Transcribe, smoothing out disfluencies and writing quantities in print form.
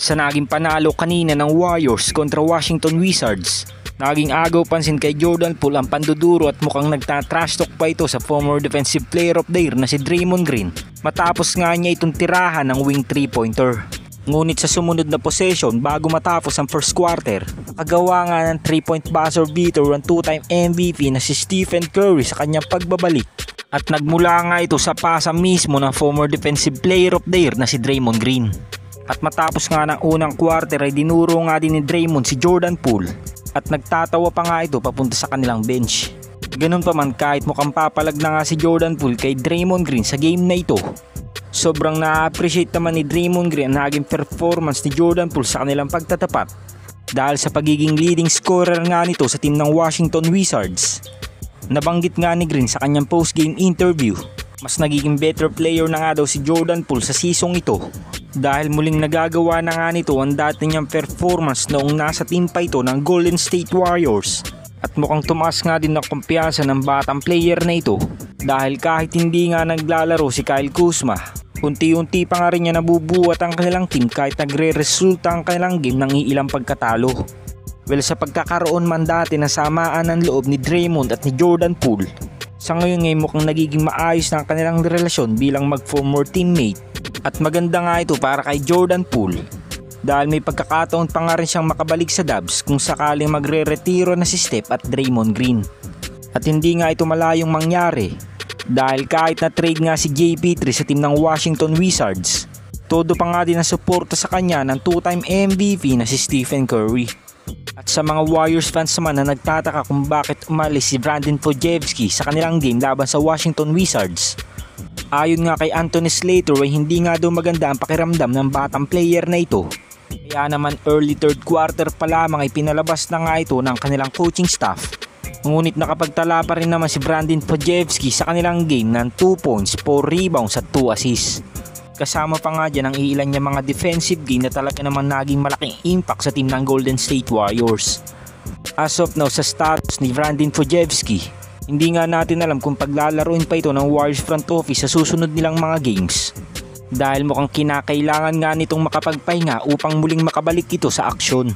Sa naging panalo kanina ng Warriors kontra Washington Wizards, naging agaw pansin kay Jordan Poole ang panduduro at mukhang nagtatrash talk pa ito sa former Defensive Player of the Year na si Draymond Green matapos nga niya itong tirahan ng wing 3-pointer. Ngunit sa sumunod na possession bago matapos ang first quarter, agawa nga ng 3-point buzzer beater ang 2-time MVP na si Stephen Curry sa kanyang pagbabalik. At nagmula nga ito sa pasa mismo ng former Defensive Player of the Year na si Draymond Green. At matapos nga ng unang quarter ay dinuro nga din ni Draymond si Jordan Poole at nagtatawa pa nga ito papunta sa kanilang bench. Ganun pa man kahit mukhang papalag na nga si Jordan Poole kay Draymond Green sa game na ito, sobrang na-appreciate naman ni Draymond Green ang naging performance ni Jordan Poole sa kanilang pagtatapat dahil sa pagiging leading scorer nga nito sa team ng Washington Wizards. Nabanggit nga ni Green sa kanyang post-game interview, mas nagiging better player na nga daw si Jordan Poole sa seasong ito dahil muling nagagawa na nga nito ang dati niyang performance noong nasa team pa ito ng Golden State Warriors. At mukhang tumaas nga din ang kumpiyansa ng batang player na ito dahil kahit hindi nga naglalaro si Kyle Kuzma, unti-unti pa nga rin niya nabubuhat ang kanilang team kahit nagre-resulta ang kanilang game ng ilang pagkatalo. Well, sa pagkakaroon man dati na samaan ng loob ni Draymond at ni Jordan Poole, sa ngayon ngay mukhang nagiging maayos na ang kanilang relasyon bilang mag-former teammate. At maganda nga ito para kay Jordan Poole dahil may pagkakataon pa nga rin siyang makabalik sa Dubs kung sakaling magre-retiro na si Steph at Draymond Green. At hindi nga ito malayong mangyari dahil kahit na trade nga si JP3 sa team ng Washington Wizards, todo pa nga din ang suporta sa kanya ng 2-time MVP na si Stephen Curry. At sa mga Warriors fans naman na nagtataka kung bakit umalis si Brandon Podziemski sa kanilang game laban sa Washington Wizards, ayon nga kay Anthony Slater ay hindi nga daw maganda ang pakiramdam ng batang player na ito. Kaya naman early third quarter pa lamang ay pinalabas na nga ito ng kanilang coaching staff. Ngunit nakapagtala pa rin naman si Brandon Podziemski sa kanilang game ng 2 points, 4 rebounds at 2 assists. Kasama pa nga dyan ang ilan niya mga defensive game na talaga naman naging malaking impact sa team ng Golden State Warriors. As of now sa status ni Brandon Podziemski, hindi nga natin alam kung paglalaruin pa ito ng Warriors front office sa susunod nilang mga games. Dahil mukhang kinakailangan nga nitong makapagpahinga upang muling makabalik ito sa aksyon.